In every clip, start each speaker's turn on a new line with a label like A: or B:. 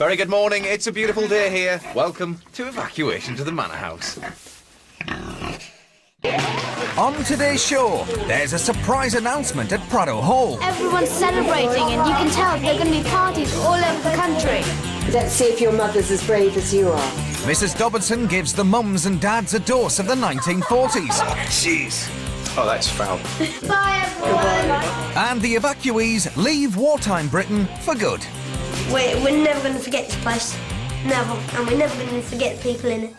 A: Very good morning. It's a beautiful day here. Welcome to Evacuation to the Manor House.
B: On today's show, there's a surprise announcement at Pradoe Hall.
C: Everyone's celebrating and you can tell there are going to be parties all over the country.
D: Let's see if your mother's as brave as you are.
B: Mrs. Dobberson gives the mums and dads a dose of the 1940s.
A: Jeez. Oh, that's foul.
C: Bye, everyone.
B: And the evacuees leave wartime Britain for good.
E: We're never going to forget this place. Never. And we're never going to forget the people in it.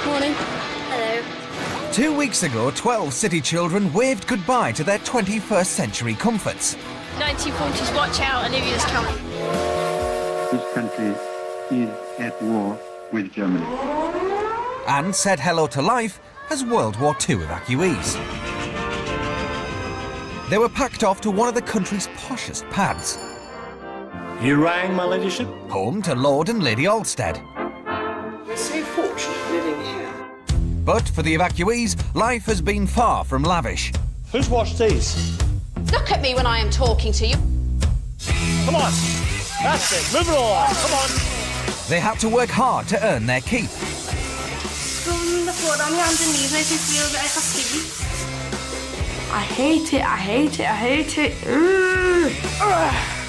C: Morning. Hello.
B: 2 weeks ago, 12 city children waved goodbye to their 21st century comforts.
C: 1940s, watch out, Olivia's coming.
F: This country is at war with Germany.
B: And said hello to life as World War II evacuees. They were packed off to one of the country's poshest pads.
G: You rang, my ladyship?
B: Home to Lord and Lady Alstead.
D: We're so fortunate living here.
B: But for the evacuees, life has been far from lavish.
G: Who's washed these?
H: Look at me when I am talking to you.
G: Come on. That's it. Move it along. Come on.
B: They had to work hard to earn their keep.
E: From the floor down your hands and knees, makes me feel a bit like a sleep.
H: I hate it, I hate it, I hate it.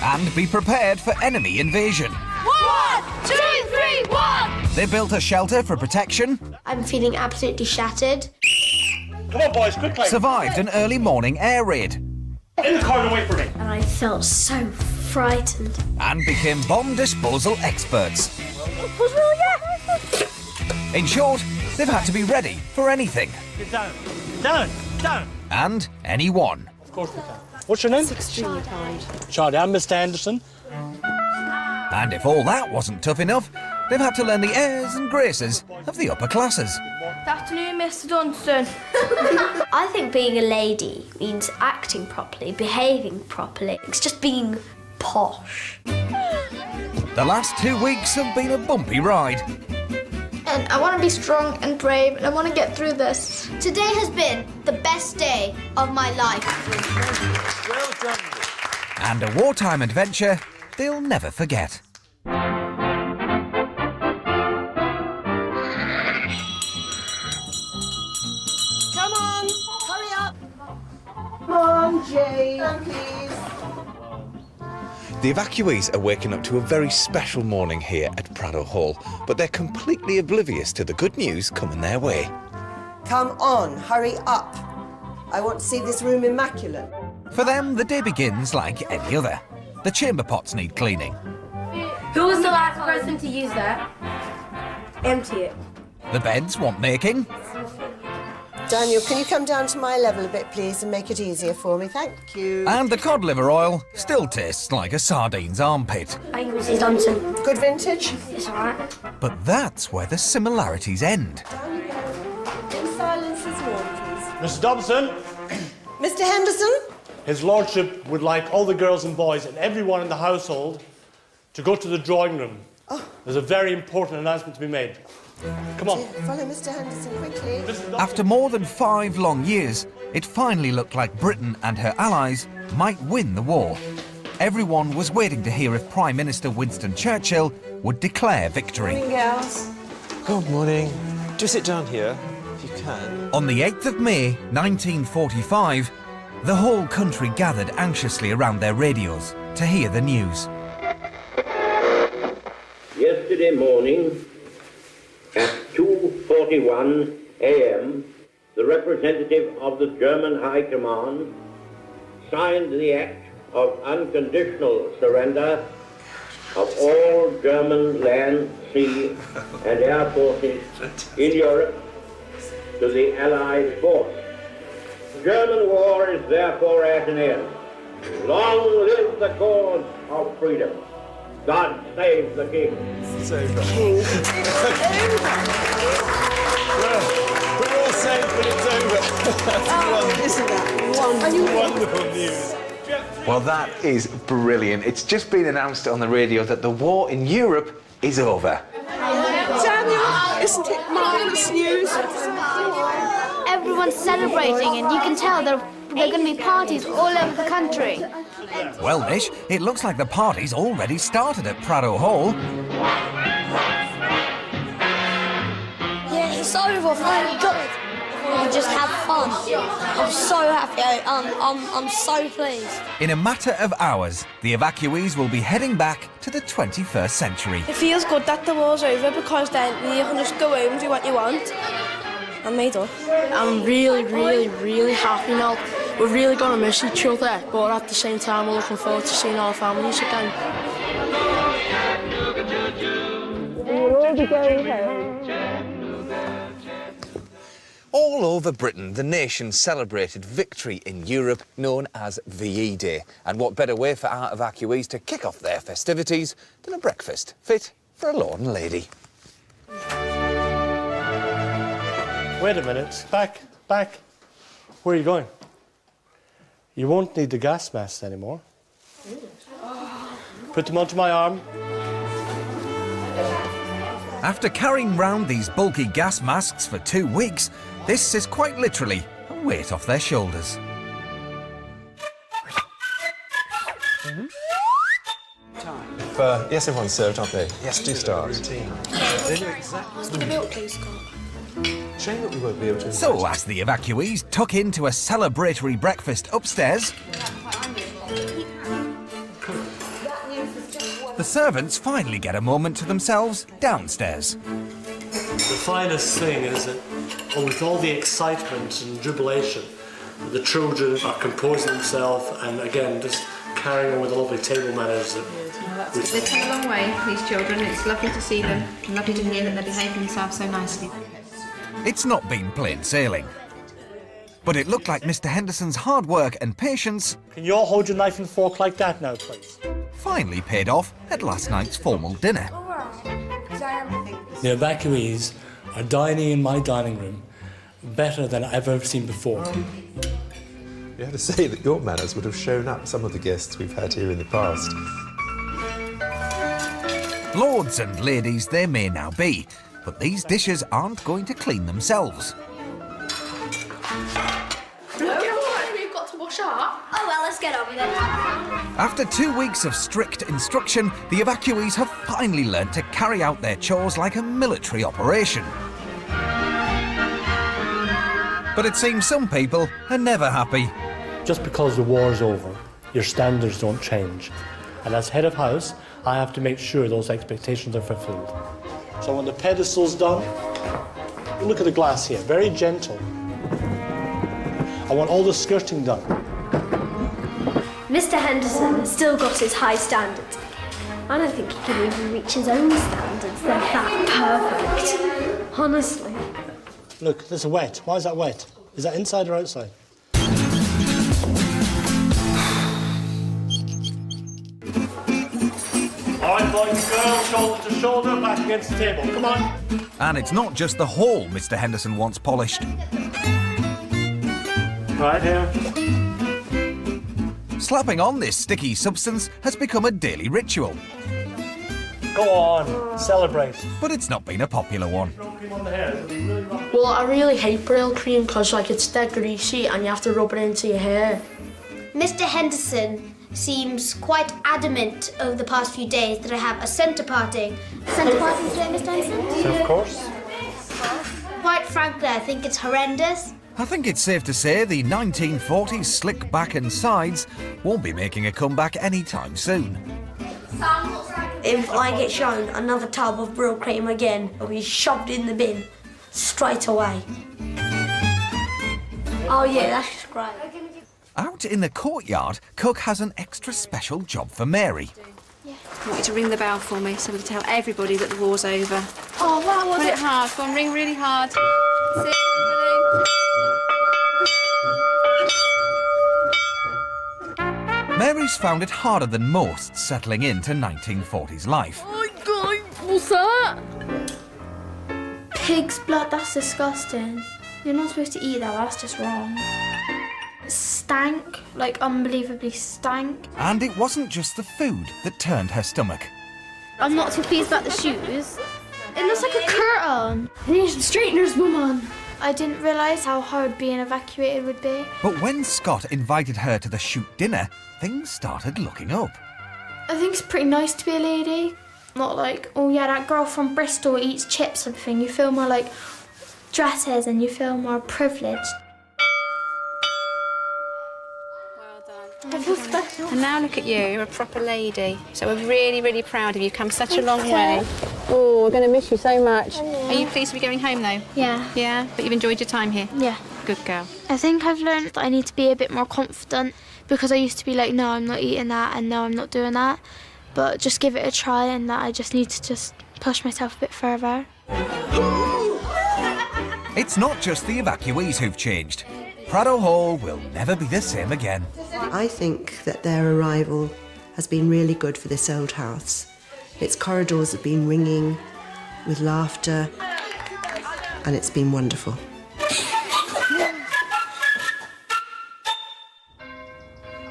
B: And be prepared for enemy invasion.
C: 1, 2, 3, 1!
B: They built a shelter for protection,
E: I'm feeling absolutely shattered.
G: Come on, boys, quickly.
B: survived an early morning air raid,
G: In the car and wait for me.
E: And I felt so frightened.
B: and became bomb disposal experts. In short, they've had to be ready for anything
G: Get down. Down. Down.
B: and anyone.
G: Of course we can. What's your name? Charlie. I'm Mr. Anderson.
B: And if all that wasn't tough enough, they've had to learn the airs and graces of the upper classes.
C: Good afternoon, Mr. Dunstan.
E: I think being a lady means acting properly, behaving properly. It's just being posh.
B: The last 2 weeks have been a bumpy ride.
C: And I want to be strong and brave and I want to get through this.
I: Today has been the best day of my life.
G: Well done.
B: And a wartime adventure they'll never forget.
D: Come on, hurry up. Come on, Jane, please.
A: The evacuees are waking up to a very special morning here at Pradoe Hall, but they're completely oblivious to the good news coming their way.
D: Come on, hurry up. I want to see this room immaculate.
B: For them, the day begins like any other. The chamber pots need cleaning.
E: Who was the last person to use that? Empty it.
B: The beds want making.
D: Daniel, can you come down to my level a bit, please, and make it easier for me? Thank you.
B: And the cod liver oil still tastes like a sardine's armpit.
E: Thank you, Mrs. Johnson.
D: Good vintage?
E: It's all right.
B: But that's where the similarities end.
D: Down you go. In silence as well, please.
G: Mr. Dobson,
D: Mr. Henderson?
G: His Lordship would like all the girls and boys and everyone in the household to go to the drawing room.
D: Oh.
G: There's a very important announcement to be made. Come on.
D: Follow Mr. Henderson quickly.
G: Mr. Dobson.
B: After more than 5 long years, it finally looked like Britain and her allies might win the war. Everyone was waiting to hear if Prime Minister Winston Churchill would declare victory.
D: Morning, girls.
J: Good morning. Do sit down here, if you can.
B: On the 8th of May, 1945, the whole country gathered anxiously around their radios to hear the news.
K: Yesterday morning, at 2:41 a.m., the representative of the German High Command signed the act of unconditional surrender of all German land, sea, and air forces in Europe to the Allied force. German war is therefore at an end. Long live the cause of freedom. God save the King.
J: King. We're all safe when it's over.
D: Oh, isn't that wonderful?
J: Wonderful news.
A: Well, that is brilliant. It's just been announced on the radio that the war in Europe is over.
H: Daniel, isn't it marvellous news?
I: Everyone's celebrating, and you can tell there are going to be parties all over the country.
B: Well, Nish, it looks like the party's already started at Pradoe Hall.
E: Yeah, it's over, thank God. We just have fun. I'm so happy. I'm so pleased.
B: In a matter of hours, the evacuees will be heading back to the 21st century.
H: It feels good that the war's over because then you can just go home and do what you want. I'm made up. I'm really, really, really happy now. We're really going to miss each other, but at the same time we're looking forward to seeing our families again. We'll all be going home.
A: All over Britain, the nation celebrated victory in Europe, known as VE Day. And what better way for our evacuees to kick off their festivities than a breakfast fit for a lord and lady.
G: Wait a minute. Back. Where are you going? You won't need the gas masks anymore. Put them onto my arm.
B: After carrying round these bulky gas masks for 2 weeks, this is quite literally a weight off their shoulders.
J: Yes, everyone's served, aren't they? Yes, do start. They know exactly. Shame that we won't be able to.
B: So, as the evacuees tuck into a celebratory breakfast upstairs, the servants finally get a moment to themselves downstairs.
G: The finest thing is that, with all the excitement and jubilation, the children are composing themselves and, again, just carrying on with the lovely table manners.
L: They've come a long way, these children. It's lovely to see them and lovely to hear that they're behaving themselves so nicely.
B: It's not been plain sailing. But it looked like Mr. Henderson's hard work and patience
G: Can you all hold your knife and fork like that now, please?
B: finally paid off at last night's formal dinner.
G: The evacuees are dining in my dining room better than I've ever seen before.
J: You have to say that your manners would have shown up some of the guests we've had here in the past.
B: Lords and ladies they may now be, but these dishes aren't going to clean themselves.
H: We've got to wash up.
E: Oh well, let's get on with it.
B: After 2 weeks of strict instruction, the evacuees have finally learnt to carry out their chores like a military operation. But it seems some people are never happy.
G: Just because the war's over, your standards don't change. And as head of house, I have to make sure those expectations are fulfilled. So when the pedestal's done, look at the glass here, very gentle. I want all the skirting done.
E: Mr. Henderson has still got his high standards. I don't think he can even reach his own standards. They're that perfect. Honestly.
G: Look, this is wet. Why is that wet? Is that inside or outside? All right, boys and girls, shoulder to shoulder, back against the table. Come on.
B: And it's not just the hall Mr. Henderson wants polished.
G: Right here.
B: Slapping on this sticky substance has become a daily ritual.
G: Go on, celebrate.
B: But it's not been a popular one.
H: Well, I really hate Braille cream because it's dead greasy and you have to rub it into your hair.
I: Mr. Henderson seems quite adamant over the past few days that I have a centre party. Centre party today, Mr. Henderson?
G: Of course.
I: Quite frankly, I think it's horrendous.
B: I think it's safe to say the 1940s slick back and sides won't be making a comeback anytime soon.
E: If I get shown another tub of Brill cream again, it'll be shoved in the bin straight away. Oh yeah, that's great.
B: Out in the courtyard, Cook has an extra special job for Mary.
L: I want you to ring the bell for me so we can tell everybody that the war's over.
H: Oh, that was
L: Put it hard. Go on, ring really hard.
B: Mary's found it harder than most settling into 1940s life.
H: Oh, God, what's that?
C: Pig's blood, that's disgusting. You're not supposed to eat that, that's just wrong. stank, like unbelievably stank.
B: And it wasn't just the food that turned her stomach.
C: I'm not too pleased about the shoes. It looks like a curtain. I need some straighteners, woman. I didn't realise how hard being evacuated would be.
B: But when Scott invited her to the shoot dinner, things started looking up.
C: I think it's pretty nice to be a lady. Not like, oh yeah, that girl from Bristol eats chips and everything. You feel more like dresses and you feel more privileged.
L: I feel special. And now look at you, you're a proper lady. So we're really, really proud of you. You've come such a long way. Oh, we're going to miss you so much. Are you pleased to be going home, though?
C: Yeah.
L: Yeah? But you've enjoyed your time here?
C: Yeah.
L: Good girl.
C: I think I've learned that I need to be a bit more confident because I used to be like, no, I'm not eating that and no, I'm not doing that. But just give it a try and that I just need to just push myself a bit further.
B: It's not just the evacuees who've changed. Pradoe Hall will never be the same again.
D: I think that their arrival has been really good for this old house. Its corridors have been ringing with laughter, and it's been wonderful.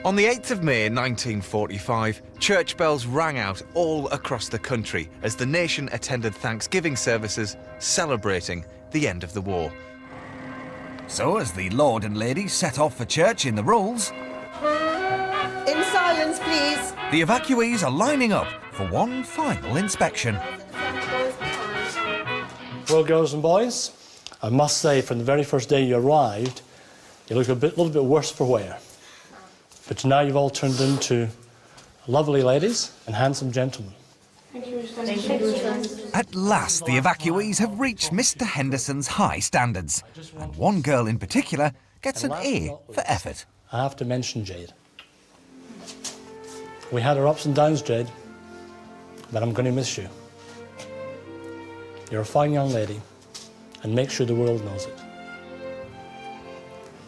A: On the 8th of May 1945, church bells rang out all across the country as the nation attended Thanksgiving services celebrating the end of the war.
B: So as the Lord and Lady set off for church in the rolls,
D: In silence, please.
B: the evacuees are lining up for one final inspection.
G: Well, girls and boys, I must say from the very first day you arrived, you looked a little bit worse for wear. But now you've all turned into lovely ladies and handsome gentlemen.
B: At last, the evacuees have reached Mr. Henderson's high standards, and one girl in particular gets an A for effort.
G: I have to mention Jade. We had our ups and downs, Jade, but I'm going to miss you. You're a fine young lady, and make sure the world knows it.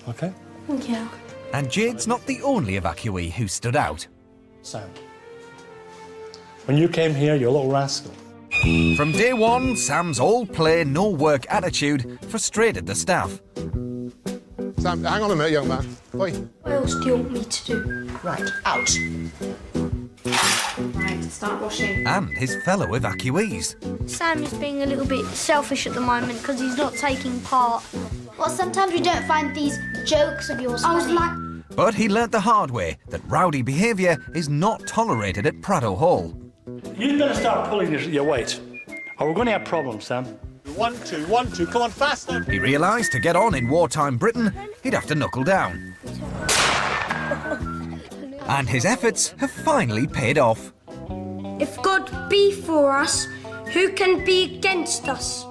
G: Okay?
C: Yeah.
B: And Jade's not the only evacuee who stood out.
G: Sam, when you came here, you're a little rascal.
B: From day one, Sam's all play, no work attitude frustrated the staff.
M: Sam, hang on a minute, young man. Oi.
C: What else do you want me to do?
D: Right, out.
L: Right, start washing.
B: And his fellow evacuees.
E: Sam is being a little bit selfish at the moment because he's not taking part.
I: Well, sometimes we don't find these jokes of yours
E: I was
I: funny.
E: like,
B: But he learnt the hard way that rowdy behaviour is not tolerated at Pradoe Hall.
G: You'd better start pulling your weight, or we're going to have problems, Sam. 1, 2, 1, 2, come on, faster!
B: He realised to get on in wartime Britain, he'd have to knuckle down. And his efforts have finally paid off.
E: if God be for us, who can be against us?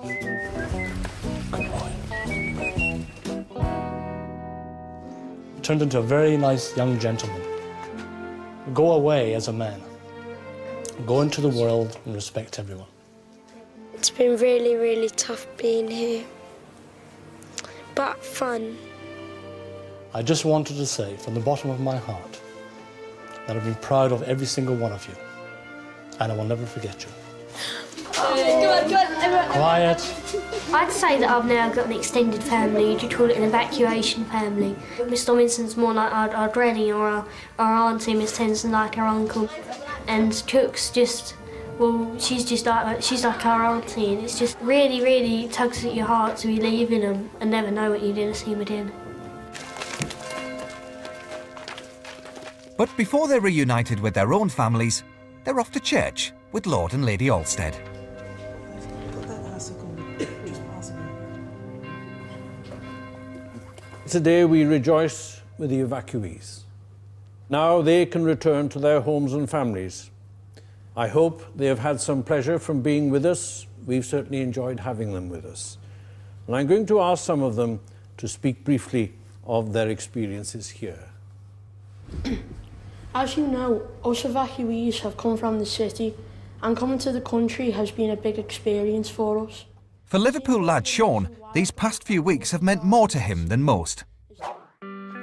G: Turned into a very nice young gentleman. Go away as a man. Go into the world and respect everyone.
E: It's been really, really tough being here, but fun.
G: I just wanted to say from the bottom of my heart that I've been proud of every single one of you, and I will never forget you. Quiet.
E: I'd say that I've now got an extended family. You'd call it an evacuation family. Miss Tomlinson's more like our granny, or our auntie. Miss Tennyson like our uncle, and Cook's just, well, she's like our auntie, and it's just really, really tugs at your heart to be leaving them and never know what you're going to see them again.
B: But before they're reunited with their own families, they're off to church with Lord and Lady Alstead.
N: Today we rejoice with the evacuees. Now they can return to their homes and families. I hope they have had some pleasure from being with us. We've certainly enjoyed having them with us. And I'm going to ask some of them to speak briefly of their experiences here.
H: As you know, us evacuees have come from the city, and coming to the country has been a big experience for us.
B: For Liverpool lad Sean, these past few weeks have meant more to him than most.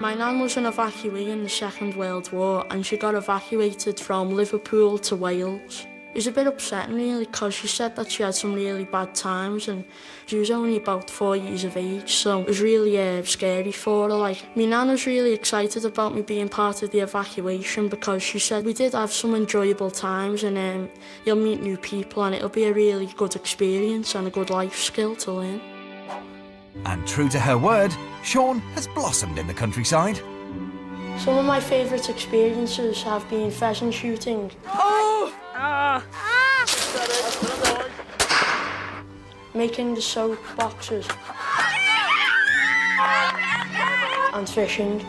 H: My nan was an evacuee in the Second World War, and she got evacuated from Liverpool to Wales. It's a bit upsetting really, because she said that she had some really bad times and she was only about 4 years of age, so it was really scary for her. Like, my nan was really excited about me being part of the evacuation because she said we did have some enjoyable times and you'll meet new people and it'll be a really good experience and a good life skill to learn.
B: And true to her word, Sean has blossomed in the countryside.
H: Some of my favourite experiences have been pheasant shooting.
L: Oh!
H: Making the soap boxes. And fishing.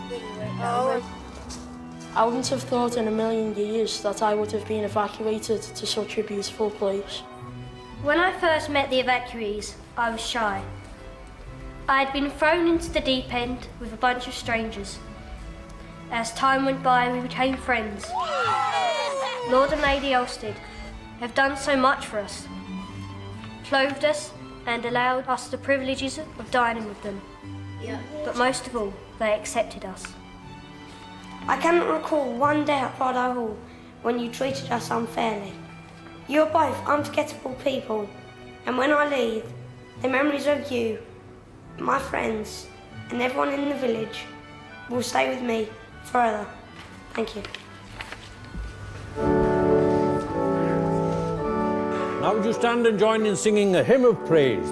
H: I wouldn't have thought in a million years that I would have been evacuated to such a beautiful place.
E: When I first met the evacuees, I was shy. I had been thrown into the deep end with a bunch of strangers. As time went by, we became friends. Lord and Lady Elstead have done so much for us, clothed us and allowed us the privileges of dining with them. But most of all, they accepted us.
O: I cannot recall one day at Pradoe Hall when you treated us unfairly. You are both unforgettable people, and when I leave, the memories of you, my friends, and everyone in the village will stay with me forever. Thank you.
N: Now would you stand and join in singing a hymn of praise?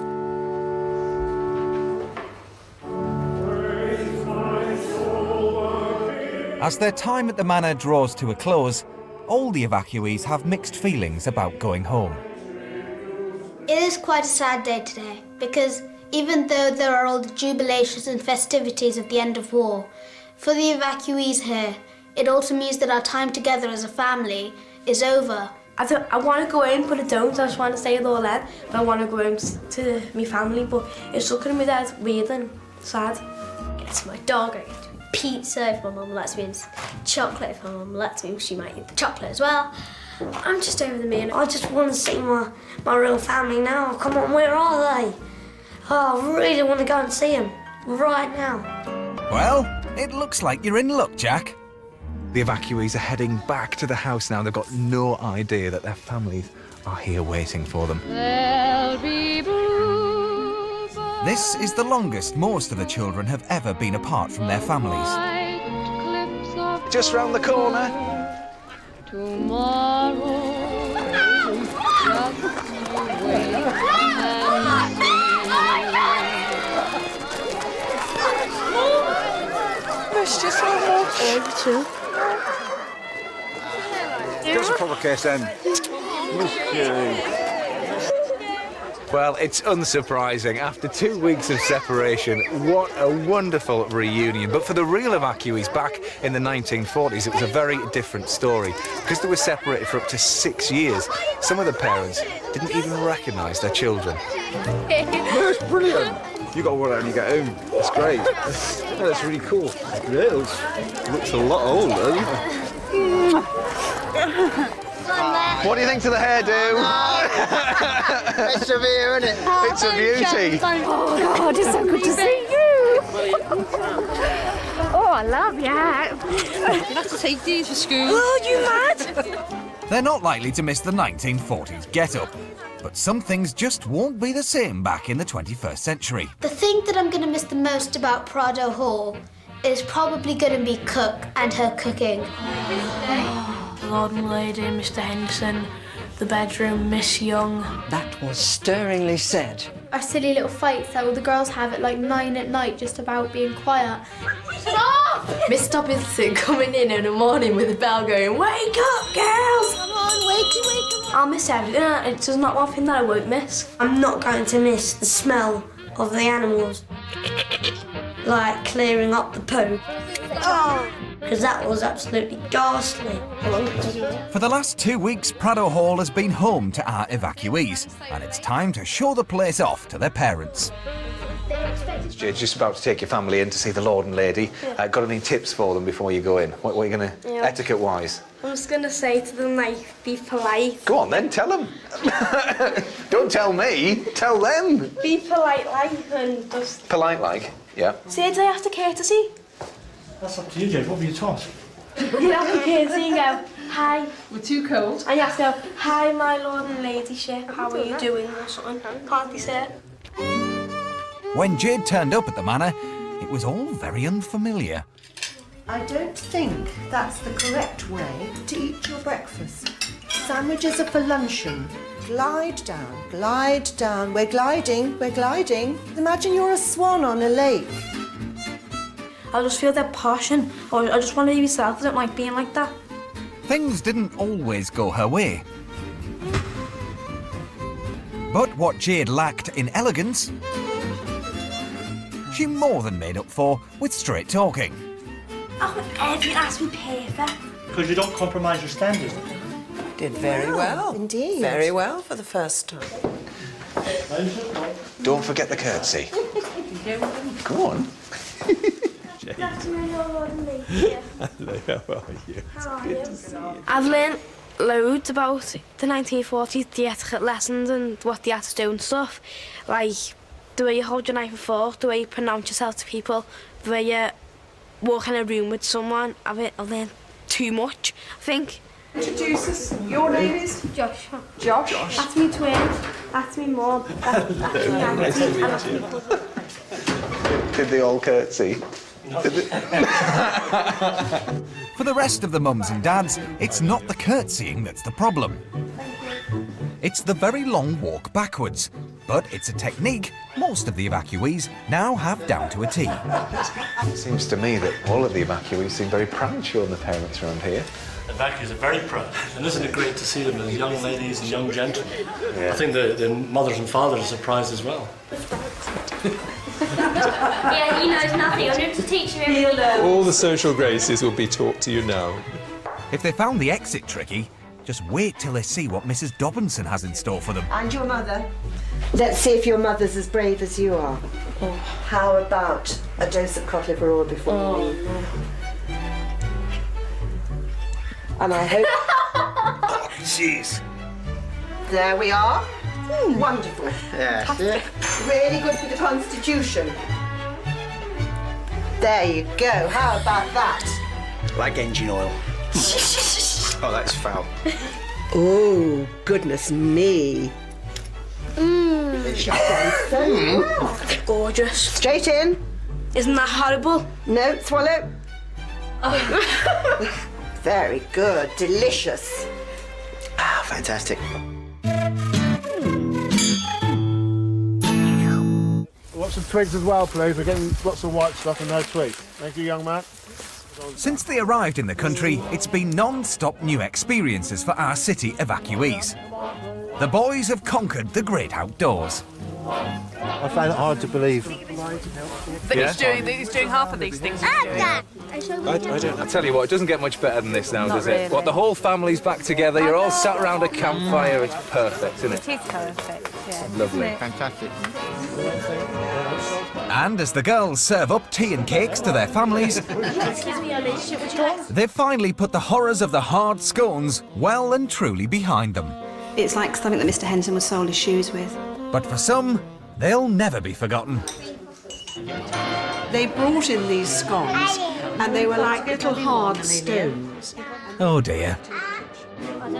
B: As their time at the manor draws to a close, all the evacuees have mixed feelings about going home.
I: It is quite a sad day today, because even though there are all the jubilations and festivities of the end of war, for the evacuees here, it also means that our time together as a family is over.
H: I want to go home, but I don't. I just want to stay with all them, but I want to go home to my family, but it's looking at me that's weird and sad.
P: I get to my dog, I get to eat pizza if my mum lets me, and chocolate if my mum lets me. She might eat the chocolate as well. I'm just over the moon.
O: I just want to see my real family now. Come on, where are they? Oh, I really want to go and see them right now.
B: Well, it looks like you're in luck, Jack.
A: The evacuees are heading back to the house now. They've got no idea that their families are here waiting for them.
B: This is the longest most of the children have ever been apart from their families.
A: Just round the corner.
H: It's just over too.
J: Just a proper kiss then.
A: Well, it's unsurprising. After 2 weeks of separation, what a wonderful reunion. But for the real evacuees back in the 1940s, it was a very different story. Because they were separated for up to 6 years, some of the parents didn't even recognise their children.
J: That's brilliant. You got to wear that when you get home. It's great. That's really cool. It looks a lot older, doesn't it?
A: What do you think to the hairdo?
Q: It's severe, isn't it?
A: It's a beauty.
L: Oh, God, it's so good to see you. Oh, I love you.
P: You have to take these for school.
L: Oh, you mad?
B: They're not likely to miss the 1940s get-up, but some things just won't be the same back in the 21st century.
I: The thing that I'm going to miss the most about Pradoe Hall is probably going to be Cook and her cooking.
H: The Lord and Lady, Mr. Henderson, the bedroom, Miss Young.
Q: That was stirringly said.
C: Our silly little fights that all the girls have at like 9 at night just about being quiet. Stop!
H: Miss Dobinson coming in the morning with a bell going, "Wake up, girls!
I: Come on, wakey,
H: I'll miss everything. It's just not one thing that I won't miss.
O: I'm not going to miss the smell of the animals. Like clearing up the poo. Because that was absolutely ghastly.
B: For the last 2 weeks, Pradoe Hall has been home to our evacuees, and it's time to show the place off to their parents.
A: Jade's just about to take your family in to see the Lord and Lady. Got any tips for them before you go in? What are you going to, etiquette-wise?
H: I'm just going to say to them, like, be polite.
A: Go on then, tell them. Don't tell me, tell them.
H: Be polite, like, and just...
A: Polite like, yeah.
H: Say, do I have to courtesy?
G: That's up to you, Jade. What were you taught?
H: You have to courtesy and go, hi.
R: We're too cold.
H: And you have to go, hi, my lord and ladyship, how are you doing, or something. Can't you say?
B: When Jade turned up at the manor, it was all very unfamiliar.
D: I don't think that's the correct way to eat your breakfast. Sandwiches are for luncheon. Glide down. We're gliding. Imagine you're a swan on a lake.
H: I just feel that passion. Or I just want to be myself. I don't like being like that.
B: Things didn't always go her way. But what Jade lacked in elegance, she more than made up for with straight talking.
H: Everything has to be perfect.
G: Because you don't compromise your standards.
Q: Did very well.
D: Indeed.
Q: Very well for the first time.
A: Don't forget the curtsy. Go on.
H: That's my lord and ladyship.
J: Hello, how are you?
H: How are you? I've learned loads about the 1940s theatre lessons and what they had to do and stuff. Like the way you hold your knife and fork, the way you pronounce yourself to people, the way you walk in a room with someone. I've learned too much, I think.
R: Introduce us. Your name is?
H: Josh.
R: Josh.
H: That's me twin. That's me mum. That's me auntie.
J: Nice to meet
H: and that's
J: you.
H: me cousin.
A: Did they all curtsy?
B: For the rest of the mums and dads, it's not the curtsying that's the problem. It's the very long walk backwards, but it's a technique most of the evacuees now have down to a T.
A: It seems to me that all of the evacuees seem very proud showing their parents around here.
G: The evacuees are very proud, and isn't it great to see them as young ladies and young gentlemen?
A: Yeah.
G: I think the mothers and fathers are surprised as well.
E: Yeah, he knows nothing. I'm going to teach him everything.
J: All the social graces will be taught to you now.
B: If they found the exit tricky, just wait till they see what Mrs. Dobinson has in store for them.
D: And your mother. Let's see if your mother's as brave as you are. How about a dose of cod liver oil before you leave? And I hope...
Q: Jeez.
D: There we are. Wonderful.
Q: Yeah.
D: Really good for the constitution. There you go. How about that?
Q: Like engine oil. Oh, that's foul.
D: Oh, goodness me.
H: Gorgeous.
D: Straight in.
H: Isn't that horrible?
D: No, swallow. Very good. Delicious.
Q: Ah, fantastic.
M: Want some twigs as well, please? We're getting lots of white stuff and no twigs. Thank you, young man.
B: Since they arrived in the country, it's been non-stop new experiences for our city evacuees. The boys have conquered the great outdoors.
M: I find it hard to believe.
R: But he's doing half of these things.
A: I don't. I tell you what, it doesn't get much better than this now,
R: Not
A: does it?
R: really.
A: What, the whole family's back together, you're all sat around a campfire, it's perfect, isn't it?
L: It is perfect, yeah.
A: Lovely.
J: Fantastic.
B: And as the girls serve up tea and cakes to their families, they've finally put the horrors of the hard scones well and truly behind them.
S: It's like something that Mr. Henson would sole his shoes with.
B: But for some, they'll never be forgotten.
R: They brought in these scones and they were like little hard stones.
B: Oh dear.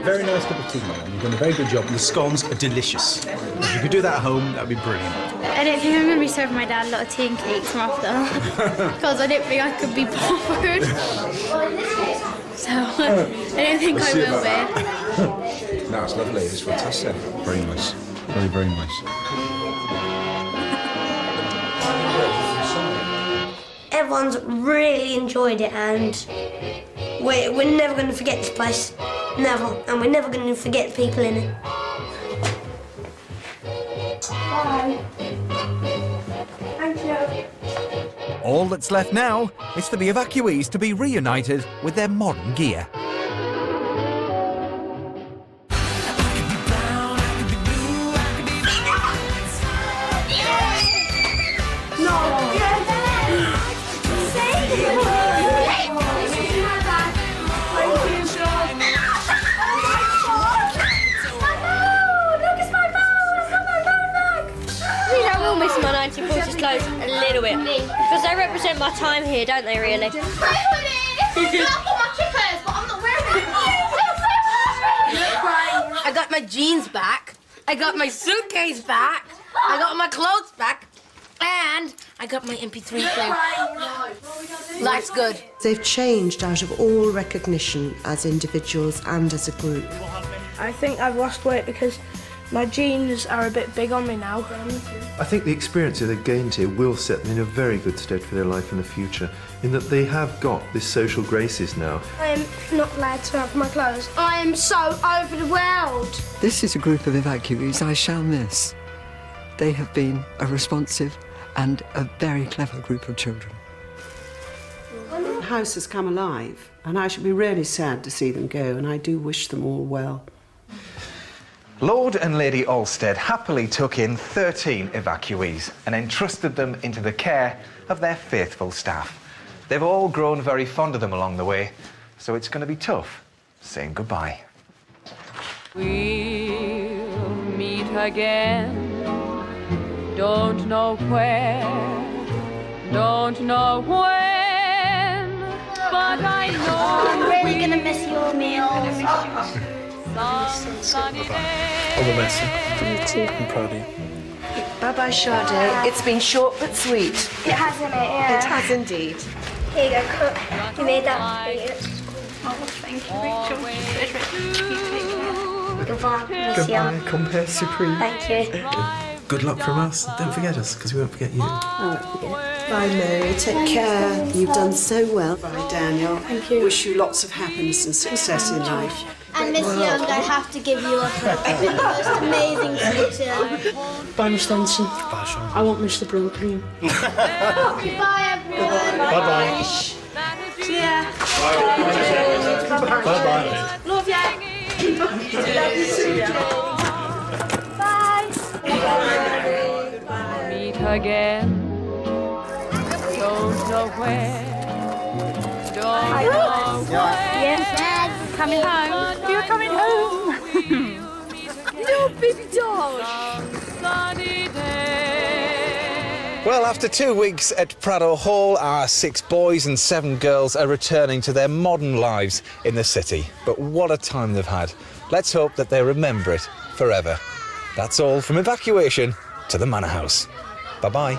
T: Very nice cup of tea, man. You've done a very good job, and the scones are delicious. If you could do that at home, that would be brilliant.
C: I don't think I'm going to be serving my dad a lot of tea and cakes more often because I don't think I could be bothered. So I don't think I will be.
T: No, it's lovely. It's fantastic. Very nice. Very, very nice.
O: Everyone's really enjoyed it, and we're never going to forget this place. Never. And we're never going to forget the people in it. Bye. Thank you.
B: All that's left now is for the evacuees to be reunited with their modern gear.
E: My 1940s clothes a little bit because they represent my time here, don't they? Really.
I: Hey, honey! I put my chippers, but I'm not wearing them.
H: I got my jeans back. I got my suitcase back. I got my clothes back. And I got my MP3 player. Life's good.
D: They've changed out of all recognition as individuals and as a group.
H: I think I've lost weight because my jeans are a bit big on me now.
U: I think the experience that they've gained here will set them in a very good stead for their life in the future, in that they have got this social graces now.
H: I am not allowed to have my clothes. I am so over the world.
V: This is a group of evacuees I shall miss. They have been a responsive and a very clever group of children.
R: The house has come alive, and I should be really sad to see them go, and I do wish them all well.
A: Lord and Lady Alstead happily took in 13 evacuees and entrusted them into the care of their faithful staff. They've all grown very fond of them along the way, so it's going to be tough saying goodbye.
W: We'll meet again. Don't know where, don't know when, but I know
I: I'm really going to miss your meals.
W: Sunny day.
T: All the best. You too. I'm proud of you.
D: Bye-bye, Pradoe. It's been short but sweet.
I: It has, hasn't it? Yeah.
D: It has indeed.
I: Here you go, cook. You made that for you. Oh, thank you, Rachel. Goodbye, Miss Young.
U: Compère Supreme.
I: Thank you.
U: Good luck from us. Don't forget us, because we won't forget you.
D: Bye, Mary. Take care. You've done so well.
R: Bye, Daniel. Thank you. Wish you lots of happiness and success in life.
I: And Miss Young, I have to give you a hug. You've been the most amazing teacher.
H: Bye, Miss Danson.
U: Bye, Sean.
H: I won't miss the Brill Cream.
I: Bye, everyone.
U: Bye-bye.
I: See ya.
U: Bye-bye.
I: Love ya. Love you too. Bye.
W: Meet again. Don't know where, don't know when.
I: Yes.
W: Coming home. You're coming home. No, baby doll.
A: Well, after 2 weeks at Pradoe Hall, our 6 boys and 7 girls are returning to their modern lives in the city. But what a time they've had. Let's hope that they remember it forever. That's all from Evacuation to the Manor House. Bye-bye.